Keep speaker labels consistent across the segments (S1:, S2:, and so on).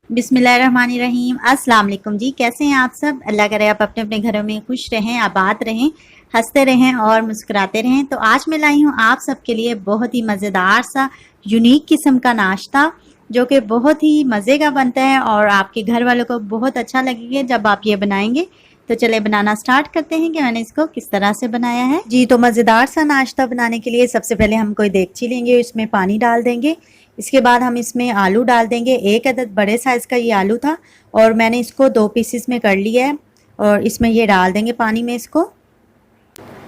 S1: बिस्मिल्लाहिर्रहमानिर्रहीम। अस्सलाम वालेकुम जी, कैसे हैं आप सब। अल्लाह करे आप अपने अपने घरों में खुश रहें, आबाद रहें, हंसते रहें और मुस्कुराते रहें। तो आज मैं लाई हूँ आप सबके लिए बहुत ही मज़ेदार सा यूनिक किस्म का नाश्ता, जो कि बहुत ही मज़े का बनता है और आपके घर वालों को बहुत अच्छा लगेगा जब आप ये बनाएंगे। तो चले बनाना स्टार्ट करते हैं कि मैंने इसको किस तरह से बनाया है जी। तो मज़ेदार सा नाश्ता बनाने के लिए सबसे पहले हम कोई देगची लेंगे, इसमें पानी डाल देंगे। इसके बाद हम इसमें आलू डाल देंगे। एक अदद बड़े साइज़ का ये आलू था और मैंने इसको 2 पीसेस में कर लिया है और इसमें ये डाल देंगे पानी में इसको।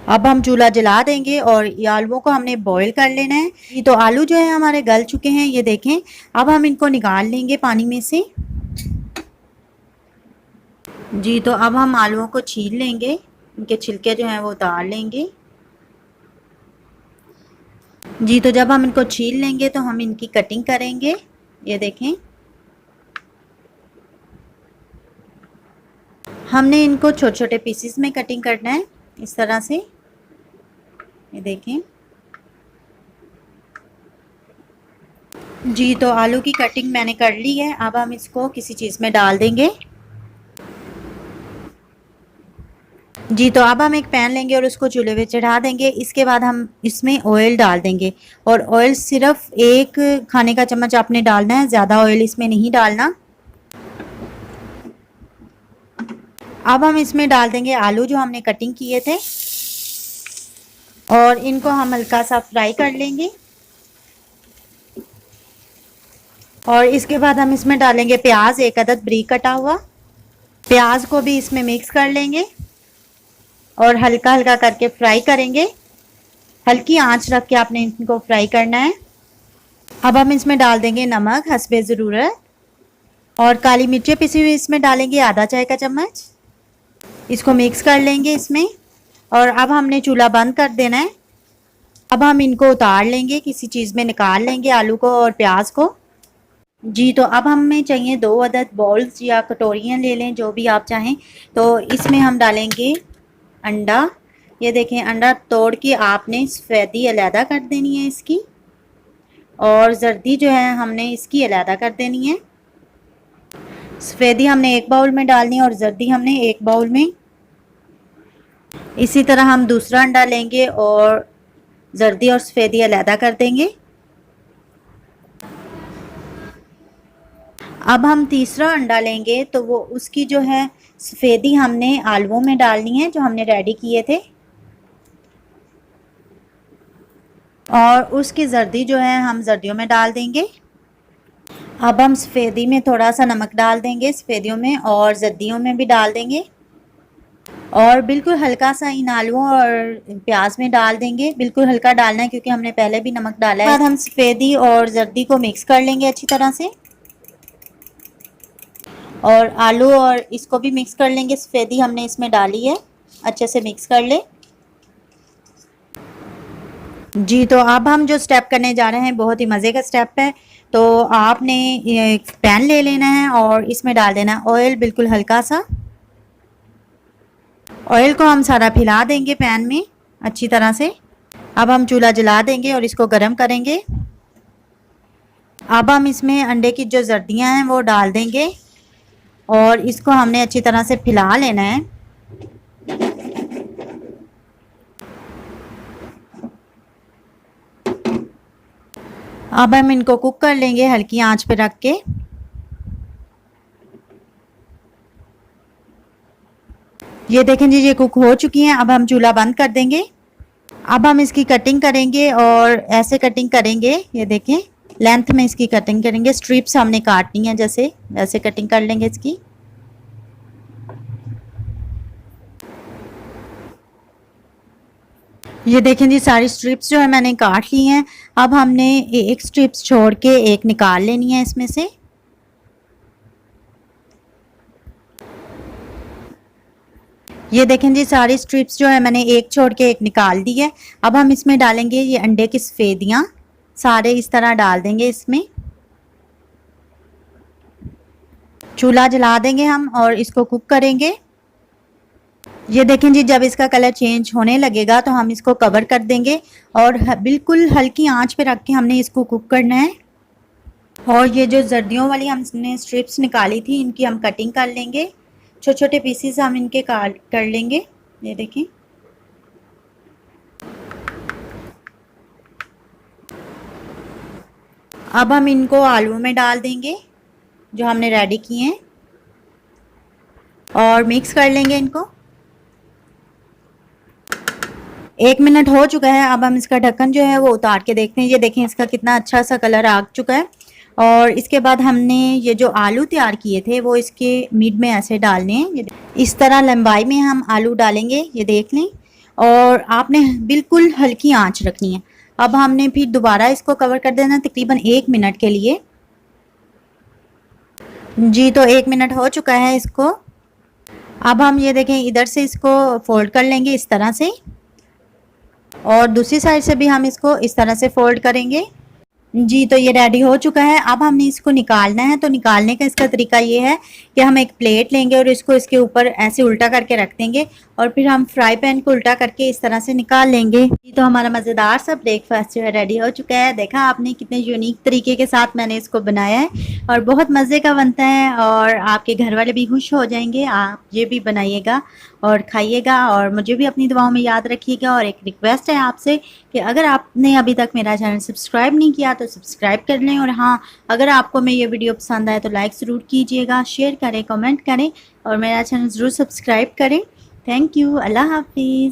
S1: अब हम चूल्हा जला देंगे और ये आलूओं को हमने बॉईल कर लेना है। ये तो आलू जो है हमारे गल चुके हैं, ये देखें। अब हम इनको निकाल लेंगे पानी में से जी। तो अब हम आलूओं को छील लेंगे, इनके छिलके जो हैं वो उतार लेंगे जी। तो जब हम इनको छील लेंगे तो हम इनकी कटिंग करेंगे, ये देखें। हमने इनको छोटे छोटे पीसेस में कटिंग करना है, इस तरह से, ये देखें जी। तो आलू की कटिंग मैंने कर ली है। अब हम इसको किसी चीज़ में डाल देंगे जी। तो अब हम एक पैन लेंगे और उसको चूल्हे पे चढ़ा देंगे। इसके बाद हम इसमें ऑयल डाल देंगे और ऑयल सिर्फ 1 खाने का चम्मच आपने डालना है, ज़्यादा ऑयल इसमें नहीं डालना। अब हम इसमें डाल देंगे आलू जो हमने कटिंग किए थे और इनको हम हल्का सा फ्राई कर लेंगे। और इसके बाद हम इसमें डालेंगे प्याज, 1 अदद बारीक कटा हुआ। प्याज को भी इसमें मिक्स कर लेंगे और हल्का हल्का करके फ्राई करेंगे। हल्की आंच रख के आपने इनको फ्राई करना है। अब हम इसमें डाल देंगे नमक हस्बे ज़रूरत और काली मिर्चें पिसी हुई इसमें डालेंगे आधा चाय का चम्मच। इसको मिक्स कर लेंगे इसमें और अब हमने चूल्हा बंद कर देना है। अब हम इनको उतार लेंगे, किसी चीज़ में निकाल लेंगे आलू को और प्याज को जी। तो अब हमें चाहिए 2 अदद बॉल्स या कटोरियाँ ले लें, जो भी आप चाहें। तो इसमें हम डालेंगे अंडा। ये देखें, अंडा तोड़ के आपने सफ़ेदी अलहदा कर देनी है इसकी और जर्दी जो है हमने इसकी अलहदा कर देनी है। सफ़ेदी हमने 1 बाउल में डालनी है और जर्दी हमने 1 बाउल में। इसी तरह हम दूसरा अंडा लेंगे और जर्दी और सफ़ेदी अलहदा कर देंगे। अब हम तीसरा अंडा लेंगे तो वो उसकी जो है सफ़ेदी हमने आलुओं में डालनी है जो हमने रेडी किए थे और उसकी जर्दी जो है हम जर्दियों में डाल देंगे। अब हम सफ़ेदी में थोड़ा सा नमक डाल देंगे, सफ़ेदियों में और जर्दियों में भी डाल देंगे और बिल्कुल हल्का सा इन आलुओं और प्याज में डाल देंगे। बिल्कुल हल्का डालना है क्योंकि हमने पहले भी नमक डाला है। बाद हम सफ़ेदी और जर्दी को मिक्स कर लेंगे अच्छी तरह से और आलू और इसको भी मिक्स कर लेंगे। सफ़ेदी हमने इसमें डाली है, अच्छे से मिक्स कर ले जी। तो अब हम जो स्टेप करने जा रहे हैं बहुत ही मज़े का स्टेप है। तो आपने एक पैन ले लेना है और इसमें डाल देना है ऑयल, बिल्कुल हल्का सा। ऑयल को हम सारा फैला देंगे पैन में अच्छी तरह से। अब हम चूल्हा जला देंगे और इसको गर्म करेंगे। अब हम इसमें अंडे की जो जर्दियाँ हैं वो डाल देंगे और इसको हमने अच्छी तरह से फैला लेना है। अब हम इनको कुक कर लेंगे हल्की आंच पे रख के। ये देखें जी, ये कुक हो चुकी हैं। अब हम चूल्हा बंद कर देंगे। अब हम इसकी कटिंग करेंगे और ऐसे कटिंग करेंगे, ये देखें, लेंथ में इसकी कटिंग करेंगे। स्ट्रिप्स हमने काटनी है, जैसे वैसे कटिंग कर लेंगे इसकी। ये देखें जी, सारी स्ट्रिप्स जो है मैंने काट ली हैं। अब हमने एक स्ट्रिप्स छोड़ के एक निकाल लेनी है इसमें से। ये देखें जी, सारी स्ट्रिप्स जो है मैंने एक छोड़ के एक निकाल दी है। अब हम इसमें डालेंगे ये अंडे की सफ़ेदियाँ, सारे इस तरह डाल देंगे इसमें। चूल्हा जला देंगे हम और इसको कुक करेंगे। ये देखें जी, जब इसका कलर चेंज होने लगेगा तो हम इसको कवर कर देंगे और बिल्कुल हल्की आंच पे रख के हमने इसको कुक करना है। और ये जो जर्दियों वाली हमने स्ट्रिप्स निकाली थी, इनकी हम कटिंग कर लेंगे। छोटे छोटे पीसीस हम इनके काट कर लेंगे। ये देखें। अब हम इनको आलू में डाल देंगे जो हमने रेडी किए हैं और मिक्स कर लेंगे इनको। 1 मिनट हो चुका है। अब हम इसका ढक्कन जो है वो उतार के देखते हैं। ये देखें इसका कितना अच्छा सा कलर आ चुका है। और इसके बाद हमने ये जो आलू तैयार किए थे वो इसके मिड में ऐसे डालने हैं। ये इस तरह लंबाई में हम आलू डालेंगे, ये देख लें। और आपने बिल्कुल हल्की आंच रखनी है। अब हमने फिर दोबारा इसको कवर कर देना तकरीबन 1 मिनट के लिए। जी तो 1 मिनट हो चुका है इसको। अब हम ये देखें इधर से इसको फोल्ड कर लेंगे इस तरह से, और दूसरी साइड से भी हम इसको इस तरह से फोल्ड करेंगे। जी तो ये रेडी हो चुका है। अब हमने इसको निकालना है। तो निकालने का इसका तरीका ये है कि हम एक प्लेट लेंगे और इसको इसके ऊपर ऐसे उल्टा करके रख देंगे और फिर हम फ्राई पैन को उल्टा करके इस तरह से निकाल लेंगे। जी तो हमारा मज़ेदार सा ब्रेकफास्ट जो है रेडी हो चुका है। देखा आपने कितने यूनिक तरीके के साथ मैंने इसको बनाया है और बहुत मज़े का बनता है और आपके घर वाले भी खुश हो जाएंगे। आप ये भी बनाइएगा और खाइएगा और मुझे भी अपनी दुआओं में याद रखिएगा। और एक रिक्वेस्ट है आपसे कि अगर आपने अभी तक मेरा चैनल सब्सक्राइब नहीं किया तो सब्सक्राइब कर लें। और हाँ, अगर आपको मैं ये वीडियो पसंद आए तो लाइक ज़रूर कीजिएगा, शेयर करें, कमेंट करें और मेरा चैनल ज़रूर सब्सक्राइब करें। Thank you. अल्लाह हाफिज़।